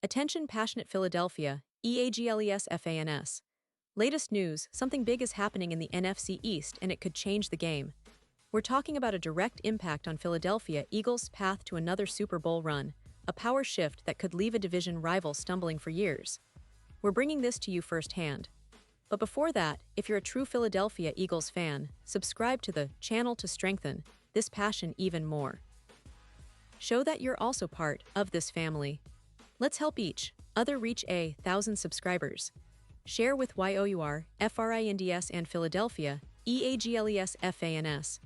Attention passionate Philadelphia, EAGLES FANS. Latest news, something big is happening in the NFC East and it could change the game. We're talking about a direct impact on Philadelphia Eagles' path to another Super Bowl run, a power shift that could leave a division rival stumbling for years. We're bringing this to you firsthand. But before that, if you're a true Philadelphia Eagles fan, subscribe to the channel to strengthen this passion even more. Show that you're also part of this family. Let's help each other reach 1,000 subscribers. Share with YOUR, FRINDS and Philadelphia, EAGLES FANS.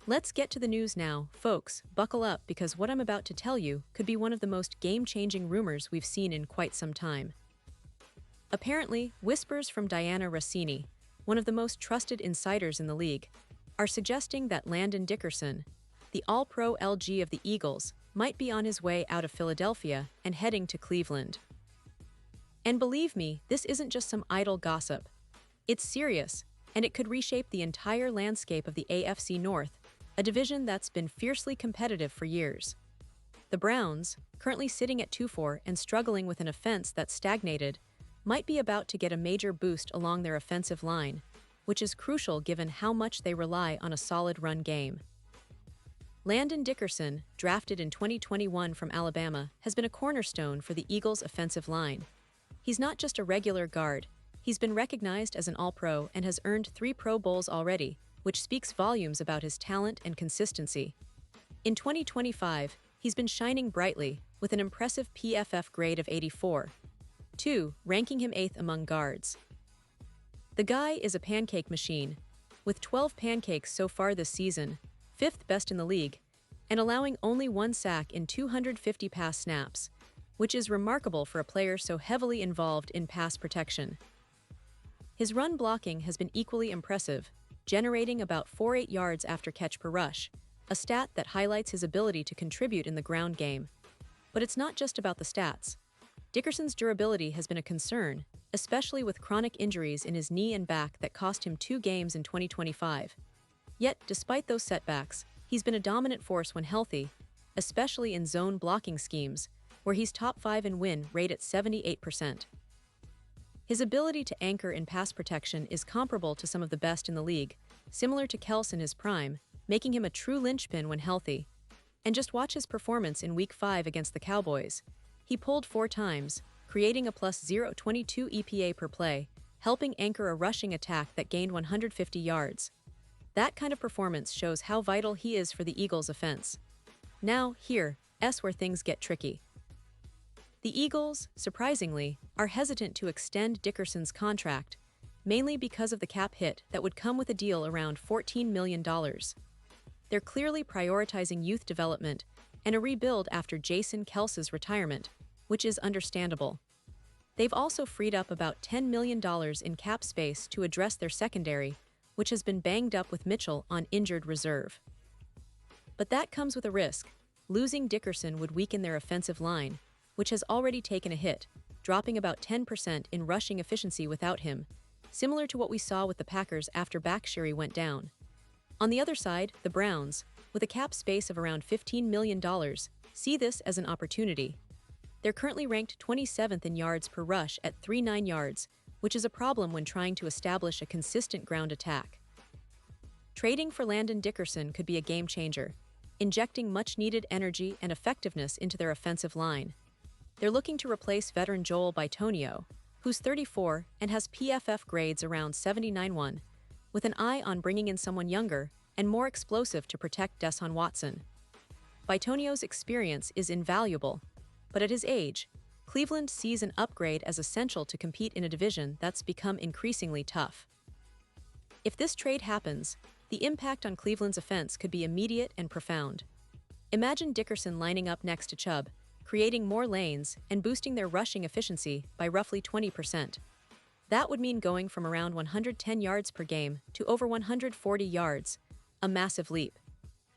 Let's get to the news now, folks. Buckle up because what I'm about to tell you could be one of the most game-changing rumors we've seen in quite some time. Apparently, whispers from Dianna Russini, one of the most trusted insiders in the league, are suggesting that Landon Dickerson, the All-Pro LG of the Eagles, might be on his way out of Philadelphia and heading to Cleveland. And believe me, this isn't just some idle gossip. It's serious, and it could reshape the entire landscape of the AFC North, a division that's been fiercely competitive for years. The Browns, currently sitting at 2-4 and struggling with an offense that's stagnated, might be about to get a major boost along their offensive line, which is crucial given how much they rely on a solid run game. Landon Dickerson, drafted in 2021 from Alabama, has been a cornerstone for the Eagles' offensive line. He's not just a regular guard, he's been recognized as an All-Pro and has earned 3 Pro Bowls already, which speaks volumes about his talent and consistency. In 2025, he's been shining brightly, with an impressive PFF grade of 84, ranking him 8th among guards. The guy is a pancake machine, with 12 pancakes so far this season, 5th best in the league, and allowing only 1 sack in 250 pass snaps, which is remarkable for a player so heavily involved in pass protection. His run blocking has been equally impressive, generating about 4.8 yards after catch per rush, a stat that highlights his ability to contribute in the ground game. But it's not just about the stats. Dickerson's durability has been a concern, especially with chronic injuries in his knee and back that cost him 2 games in 2025. Yet, despite those setbacks, he's been a dominant force when healthy, especially in zone blocking schemes, where he's top 5 in win rate at 78%. His ability to anchor in pass protection is comparable to some of the best in the league, similar to Kels in his prime, making him a true linchpin when healthy. And just watch his performance in Week 5 against the Cowboys. He pulled 4 times, creating a plus 0.22 EPA per play, helping anchor a rushing attack that gained 150 yards. That kind of performance shows how vital he is for the Eagles' offense. Now, here's where things get tricky. The Eagles, surprisingly, are hesitant to extend Dickerson's contract, mainly because of the cap hit that would come with a deal around $14 million. They're clearly prioritizing youth development and a rebuild after Jason Kelce's retirement, which is understandable. They've also freed up about $10 million in cap space to address their secondary, which has been banged up with Mitchell on injured reserve. But that comes with a risk. Losing Dickerson would weaken their offensive line, which has already taken a hit, dropping about 10% in rushing efficiency without him, similar to what we saw with the Packers after Bakhtiari went down. On the other side, the Browns, with a cap space of around $15 million, see this as an opportunity. They're currently ranked 27th in yards per rush at 3.9 yards, which is a problem when trying to establish a consistent ground attack. Trading for Landon Dickerson could be a game-changer, injecting much-needed energy and effectiveness into their offensive line. They're looking to replace veteran Joel Bitonio, who's 34 and has PFF grades around 79.1, with an eye on bringing in someone younger and more explosive to protect Deshaun Watson. Bitonio's experience is invaluable, but at his age, Cleveland sees an upgrade as essential to compete in a division that's become increasingly tough. If this trade happens, the impact on Cleveland's offense could be immediate and profound. Imagine Dickerson lining up next to Chubb, creating more lanes and boosting their rushing efficiency by roughly 20%. That would mean going from around 110 yards per game to over 140 yards, a massive leap.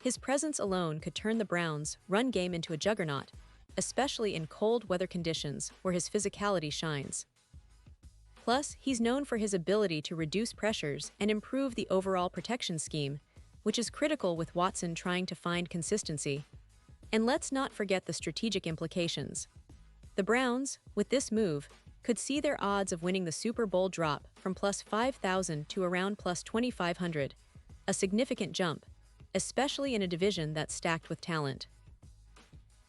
His presence alone could turn the Browns' run game into a juggernaut, especially in cold weather conditions where his physicality shines. Plus, he's known for his ability to reduce pressures and improve the overall protection scheme, which is critical with Watson trying to find consistency. And let's not forget the strategic implications. The Browns, with this move, could see their odds of winning the Super Bowl drop from plus 5,000 to around plus 2,500, a significant jump, especially in a division that's stacked with talent.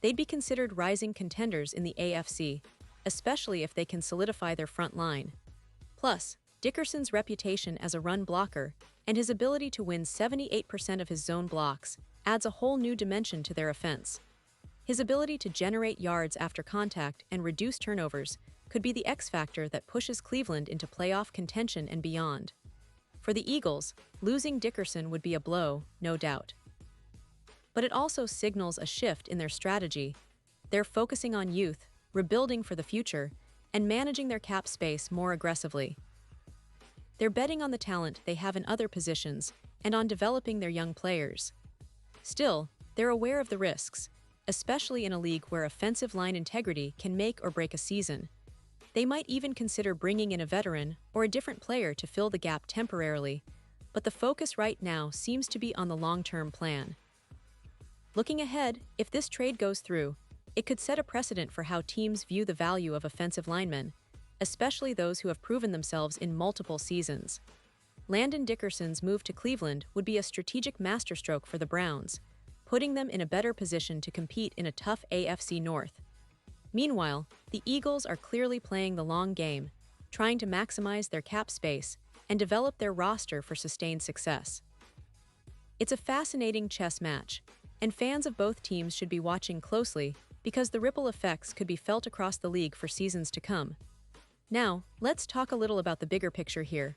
They'd be considered rising contenders in the AFC, especially if they can solidify their front line. Plus, Dickerson's reputation as a run blocker and his ability to win 78% of his zone blocks adds a whole new dimension to their offense. His ability to generate yards after contact and reduce turnovers could be the X factor that pushes Cleveland into playoff contention and beyond. For the Eagles, losing Dickerson would be a blow, no doubt. But it also signals a shift in their strategy. They're focusing on youth, rebuilding for the future, and managing their cap space more aggressively. They're betting on the talent they have in other positions and on developing their young players. Still, they're aware of the risks, especially in a league where offensive line integrity can make or break a season. They might even consider bringing in a veteran or a different player to fill the gap temporarily, but the focus right now seems to be on the long-term plan. Looking ahead, if this trade goes through, it could set a precedent for how teams view the value of offensive linemen, especially those who have proven themselves in multiple seasons. Landon Dickerson's move to Cleveland would be a strategic masterstroke for the Browns, putting them in a better position to compete in a tough AFC North. Meanwhile, the Eagles are clearly playing the long game, trying to maximize their cap space and develop their roster for sustained success. It's a fascinating chess match, and fans of both teams should be watching closely because the ripple effects could be felt across the league for seasons to come. Now, let's talk a little about the bigger picture here.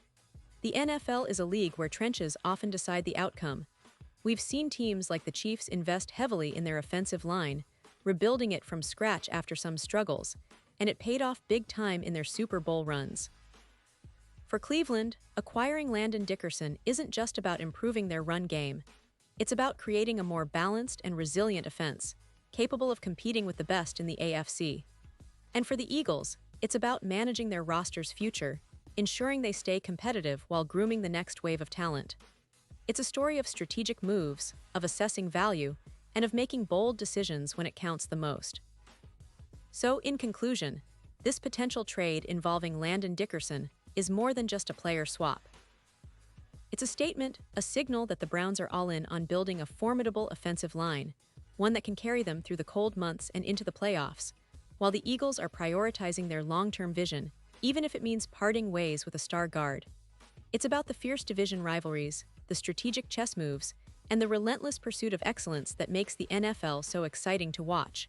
The NFL is a league where trenches often decide the outcome. We've seen teams like the Chiefs invest heavily in their offensive line, rebuilding it from scratch after some struggles, and it paid off big time in their Super Bowl runs. For Cleveland, acquiring Landon Dickerson isn't just about improving their run game. It's about creating a more balanced and resilient offense, capable of competing with the best in the AFC. And for the Eagles, it's about managing their roster's future, ensuring they stay competitive while grooming the next wave of talent. It's a story of strategic moves, of assessing value, and of making bold decisions when it counts the most. So, in conclusion, this potential trade involving Landon Dickerson is more than just a player swap. It's a statement, a signal that the Browns are all in on building a formidable offensive line, one that can carry them through the cold months and into the playoffs, while the Eagles are prioritizing their long-term vision, even if it means parting ways with a star guard. It's about the fierce division rivalries, the strategic chess moves, and the relentless pursuit of excellence that makes the NFL so exciting to watch.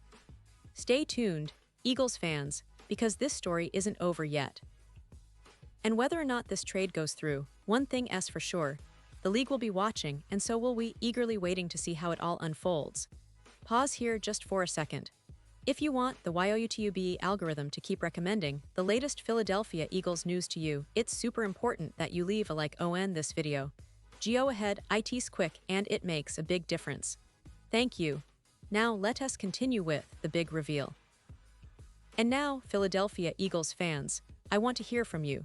Stay tuned, Eagles fans, because this story isn't over yet. And whether or not this trade goes through, one thing is for sure, the league will be watching, and so will we, eagerly waiting to see how it all unfolds. Pause here just for a second. If you want the YOUTUBE algorithm to keep recommending the latest Philadelphia Eagles news to you, it's super important that you leave a like on this video. Go ahead, it's quick and it makes a big difference. Thank you. Now let us continue with the big reveal. And now, Philadelphia Eagles fans, I want to hear from you.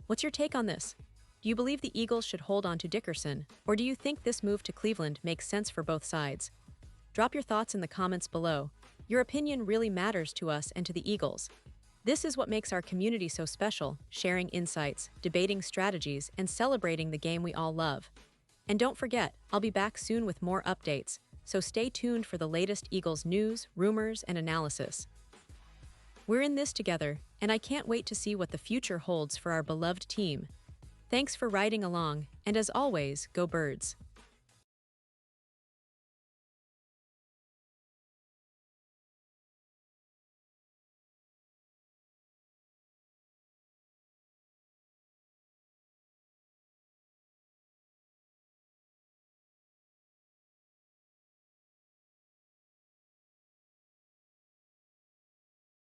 What's your take on this? Do you believe the Eagles should hold on to Dickerson, or do you think this move to Cleveland makes sense for both sides? Drop your thoughts in the comments below. Your opinion really matters to us and to the Eagles. This is what makes our community so special, sharing insights, debating strategies, and celebrating the game we all love. And don't forget, I'll be back soon with more updates, so stay tuned for the latest Eagles news, rumors, and analysis. We're in this together, and I can't wait to see what the future holds for our beloved team. Thanks for riding along, and as always, go Birds.